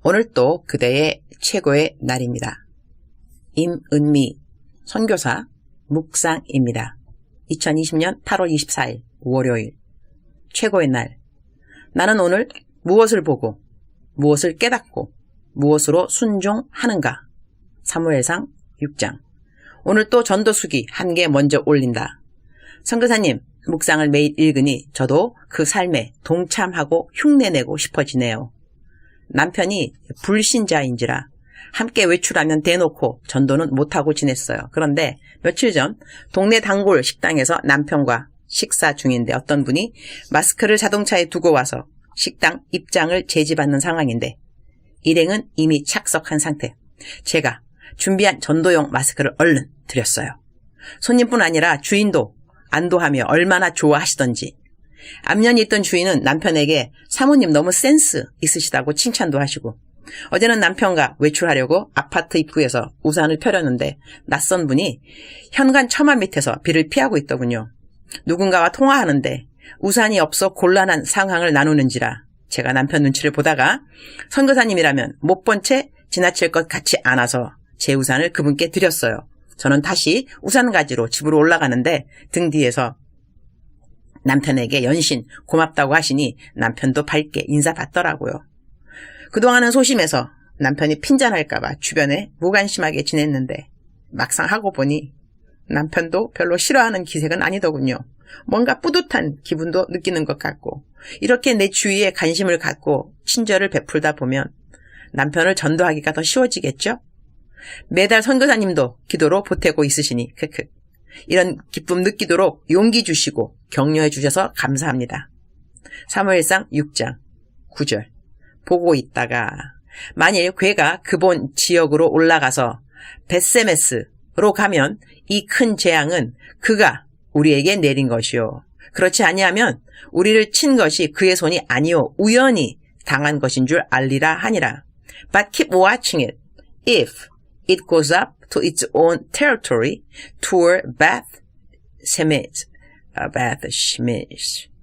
오늘 또 그대의 최고의 날입니다. 임은미 선교사 묵상입니다. 2020년 8월 24일 월요일 최고의 날. 나는 오늘 무엇을 보고 무엇을 깨닫고 무엇으로 순종하는가. 사무엘상 6장. 오늘 또 전도수기 한 개 먼저 올린다. 선교사님 묵상을 매일 읽으니 저도 그 삶에 동참하고 흉내내고 싶어지네요. 남편이 불신자인지라 함께 외출하면 대놓고 전도는 못하고 지냈어요. 그런데 며칠 전 동네 단골 식당에서 남편과 식사 중인데 어떤 분이 마스크를 자동차에 두고 와서 식당 입장을 제지받는 상황인데 일행은 이미 착석한 상태. 제가 준비한 전도용 마스크를 얼른 드렸어요. 손님뿐 아니라 주인도 안도하며 얼마나 좋아하시던지. 앞면에 있던 주인은 남편에게 사모님 너무 센스 있으시다고 칭찬도 하시고, 어제는 남편과 외출하려고 아파트 입구에서 우산을 펴려는데 낯선 분이 현관 처마 밑에서 비를 피하고 있더군요. 누군가와 통화하는데 우산이 없어 곤란한 상황을 나누는지라 제가 남편 눈치를 보다가 선교사님이라면 못 본 채 지나칠 것 같지 않아서 제 우산을 그분께 드렸어요. 저는 다시 우산 가지로 집으로 올라가는데 등 뒤에서 남편에게 연신 고맙다고 하시니 남편도 밝게 인사받더라고요. 그동안은 소심해서 남편이 핀잔할까봐 주변에 무관심하게 지냈는데 막상 하고 보니 남편도 별로 싫어하는 기색은 아니더군요. 뭔가 뿌듯한 기분도 느끼는 것 같고, 이렇게 내 주위에 관심을 갖고 친절을 베풀다 보면 남편을 전도하기가 더 쉬워지겠죠? 매달 선교사님도 기도로 보태고 있으시니 크크. 이런 기쁨 느끼도록 용기 주시고 격려해 주셔서 감사합니다. 사무엘상 6장 9절. 보고 있다가 만일 괴가 그본 지역으로 올라가서 벳세메스로 가면 이 큰 재앙은 그가 우리에게 내린 것이요. 그렇지 아니하면 우리를 친 것이 그의 손이 아니요 우연히 당한 것인 줄 알리라 하니라. But keep watching it. If it goes up to its own territory toward Beth Shemesh.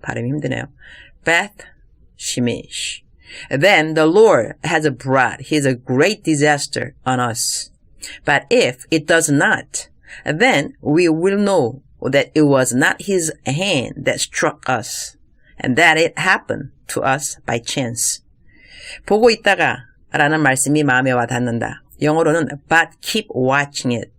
발음이 힘드네요. Beth Shemesh. Then the Lord has brought his great disaster on us. But if it does not, then we will know that it was not his hand that struck us, and that it happened to us by chance. 보고 있다가 라는 말씀이 마음에 와 닿는다. 영어로는 but keep watching it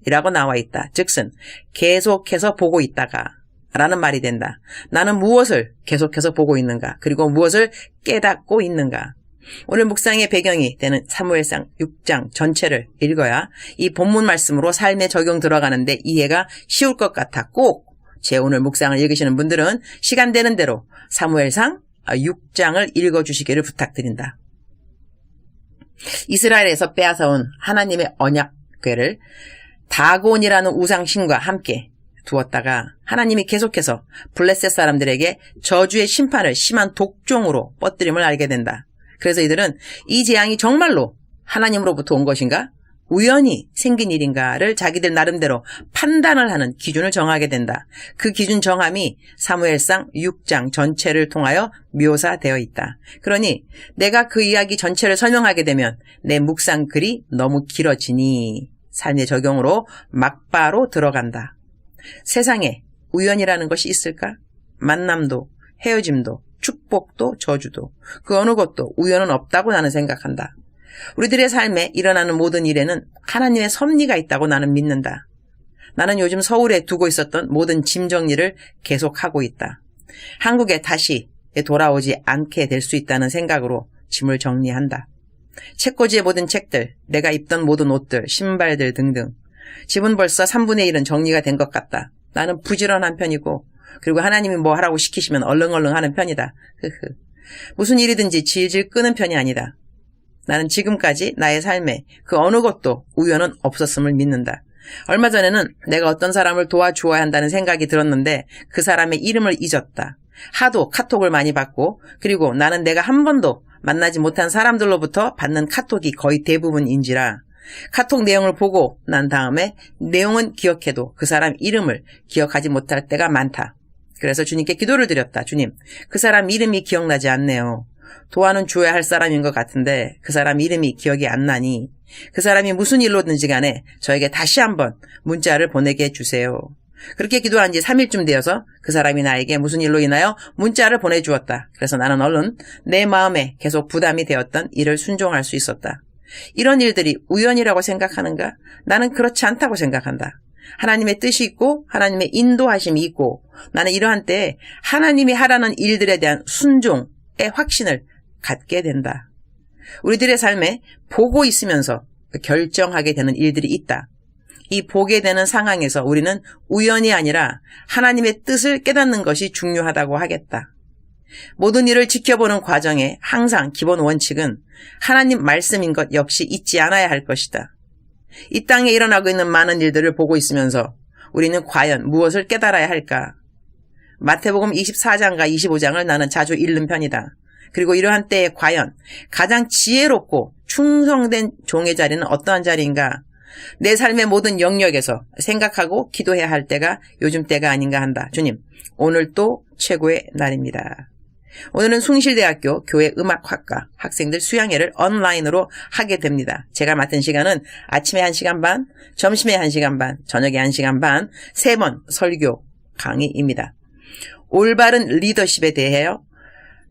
이라고 나와 있다. 즉슨 계속해서 보고 있다가 라는 말이 된다. 나는 무엇을 계속해서 보고 있는가, 그리고 무엇을 깨닫고 있는가. 오늘 묵상의 배경이 되는 사무엘상 6장 전체를 읽어야 이 본문 말씀으로 삶에 적용 들어가는데 이해가 쉬울 것 같아 꼭 제 오늘 묵상을 읽으시는 분들은 시간 되는 대로 사무엘상 6장을 읽어주시기를 부탁드린다. 이스라엘에서 빼앗아온 하나님의 언약궤를 다곤이라는 우상신과 함께 두었다가 하나님이 계속해서 블레셋 사람들에게 저주의 심판을 심한 독종으로 뻗드림을 알게 된다. 그래서 이들은 이 재앙이 정말로 하나님으로부터 온 것인가? 우연히 생긴 일인가를 자기들 나름대로 판단을 하는 기준을 정하게 된다. 그 기준 정함이 사무엘상 6장 전체를 통하여 묘사되어 있다. 그러니 내가 그 이야기 전체를 설명하게 되면 내 묵상 글이 너무 길어지니 삶의 적용으로 막바로 들어간다. 세상에 우연이라는 것이 있을까? 만남도 헤어짐도 축복도 저주도 그 어느 것도 우연은 없다고 나는 생각한다. 우리들의 삶에 일어나는 모든 일에는 하나님의 섭리가 있다고 나는 믿는다. 나는 요즘 서울에 두고 있었던 모든 짐 정리를 계속하고 있다. 한국에 다시 돌아오지 않게 될 수 있다는 생각으로 짐을 정리한다. 책꽂이에 모든 책들, 내가 입던 모든 옷들, 신발들 등등. 집은 벌써 3분의 1은 정리가 된 것 같다. 나는 부지런한 편이고, 그리고 하나님이 뭐 하라고 시키시면 얼렁얼렁 하는 편이다. 무슨 일이든지 질질 끄는 편이 아니다. 나는 지금까지 나의 삶에 그 어느 것도 우연은 없었음을 믿는다. 얼마 전에는 내가 어떤 사람을 도와주어야 한다는 생각이 들었는데 그 사람의 이름을 잊었다. 하도 카톡을 많이 받고, 그리고 나는 내가 한 번도 만나지 못한 사람들로부터 받는 카톡이 거의 대부분인지라 카톡 내용을 보고 난 다음에 내용은 기억해도 그 사람 이름을 기억하지 못할 때가 많다. 그래서 주님께 기도를 드렸다. 주님, 그 사람 이름이 기억나지 않네요. 도와는 주어야 할 사람인 것 같은데 그 사람 이름이 기억이 안 나니 그 사람이 무슨 일로든지 간에 저에게 다시 한번 문자를 보내게 해주세요. 그렇게 기도한 지 3일쯤 되어서 그 사람이 나에게 무슨 일로 인하여 문자를 보내주었다. 그래서 나는 얼른 내 마음에 계속 부담이 되었던 일을 순종할 수 있었다. 이런 일들이 우연이라고 생각하는가? 나는 그렇지 않다고 생각한다. 하나님의 뜻이 있고 하나님의 인도하심이 있고 나는 이러한 때에 하나님이 하라는 일들에 대한 순종의 확신을 갖게 된다. 우리들의 삶에 보고 있으면서 결정하게 되는 일들이 있다. 이 보게 되는 상황에서 우리는 우연이 아니라 하나님의 뜻을 깨닫는 것이 중요하다고 하겠다. 모든 일을 지켜보는 과정에 항상 기본 원칙은 하나님 말씀인 것 역시 잊지 않아야 할 것이다. 이 땅에 일어나고 있는 많은 일들을 보고 있으면서 우리는 과연 무엇을 깨달아야 할까? 마태복음 24장과 25장을 나는 자주 읽는 편이다. 그리고 이러한 때에 과연 가장 지혜롭고 충성된 종의 자리는 어떠한 자리인가? 내 삶의 모든 영역에서 생각하고 기도해야 할 때가 요즘 때가 아닌가 한다. 주님, 오늘 또 최고의 날입니다. 오늘은 숭실대학교 교회음악학과 학생들 수양회를 온라인으로 하게 됩니다. 제가 맡은 시간은 아침에 1시간 반, 점심에 1시간 반, 저녁에 1시간 반, 3번 설교 강의입니다. 올바른 리더십에 대하여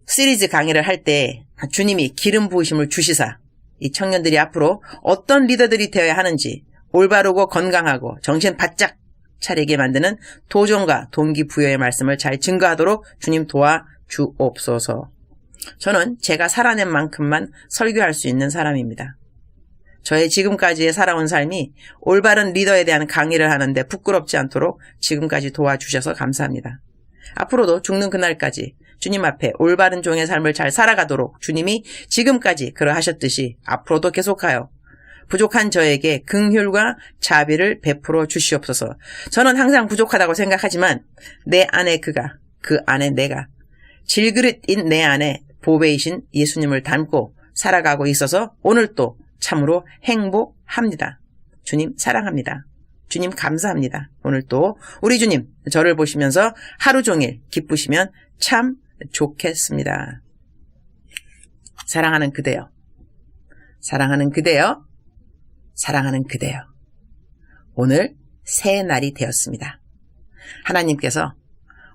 시리즈 강의를 할 때 주님이 기름 부으심을 주시사 이 청년들이 앞으로 어떤 리더들이 되어야 하는지 올바르고 건강하고 정신 바짝 차리게 만드는 도전과 동기부여의 말씀을 잘 증거하도록 주님 도와주옵소서. 저는 제가 살아낸 만큼만 설교할 수 있는 사람입니다. 저의 지금까지의 살아온 삶이 올바른 리더에 대한 강의를 하는데 부끄럽지 않도록 지금까지 도와주셔서 감사합니다. 앞으로도 죽는 그날까지 주님 앞에 올바른 종의 삶을 잘 살아가도록 주님이 지금까지 그러하셨듯이 앞으로도 계속하여 부족한 저에게 긍휼과 자비를 베풀어 주시옵소서. 저는 항상 부족하다고 생각하지만 내 안에 그가, 그 안에 내가, 질그릇인 내 안에 보배이신 예수님을 닮고 살아가고 있어서 오늘도 참으로 행복합니다. 주님 사랑합니다. 주님 감사합니다. 오늘도 우리 주님 저를 보시면서 하루 종일 기쁘시면 참 좋겠습니다. 사랑하는 그대여, 사랑하는 그대여, 사랑하는 그대여. 오늘 새 날이 되었습니다. 하나님께서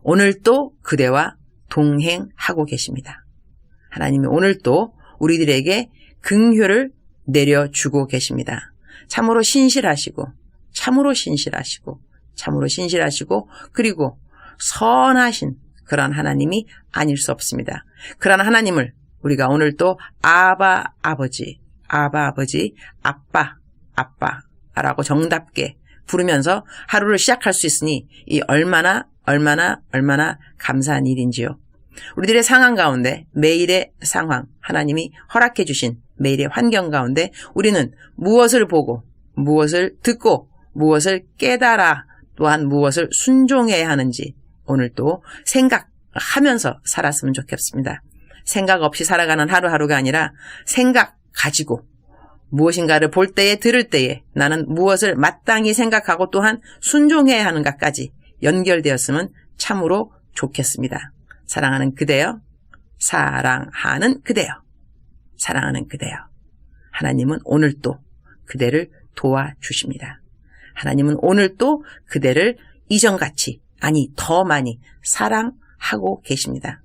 오늘 또 그대와 동행하고 계십니다. 하나님이 오늘 또 우리들에게 긍휼을 내려주고 계십니다. 참으로 신실하시고 참으로 신실하시고 참으로 신실하시고 그리고 선하신 그런 하나님이 아닐 수 없습니다. 그런 하나님을 우리가 오늘 또 아바 아버지, 아바 아버지, 아빠 아빠라고 정답게 부르면서 하루를 시작할 수 있으니 이 얼마나 감사한 일인지요. 우리들의 상황 가운데 매일의 상황, 하나님이 허락해 주신 매일의 환경 가운데 우리는 무엇을 보고 무엇을 듣고 무엇을 깨달아 또한 무엇을 순종해야 하는지 오늘 또 생각하면서 살았으면 좋겠습니다. 생각 없이 살아가는 하루하루가 아니라 생각 가지고 무엇인가를 볼 때에 들을 때에 나는 무엇을 마땅히 생각하고 또한 순종해야 하는가까지 연결되었으면 참으로 좋겠습니다. 사랑하는 그대여, 사랑하는 그대여, 사랑하는 그대여. 하나님은 오늘 또 그대를 도와주십니다. 하나님은 오늘 또 그대를 이전같이 아니 더 많이 사랑하고 계십니다.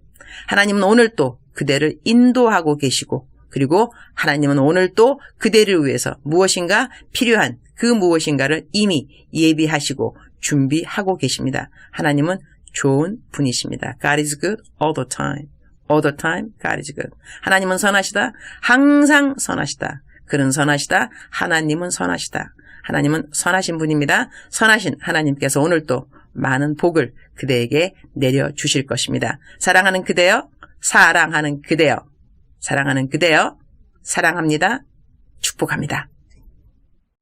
하나님은 오늘 또 그대를 인도하고 계시고 그리고 하나님은 오늘 또 그대를 위해서 무엇인가 필요한 그 무엇인가를 이미 예비하시고 준비하고 계십니다. 하나님은 좋은 분이십니다. God is good all the time. All the time God is good. 하나님은 선하시다. 항상 선하시다. 그는 선하시다. 하나님은 선하시다. 하나님은 선하신 분입니다. 선하신 하나님께서 오늘 또 많은 복을 그대에게 내려주실 것입니다. 사랑하는 그대여, 사랑하는 그대여, 사랑하는 그대여, 사랑합니다. 축복합니다.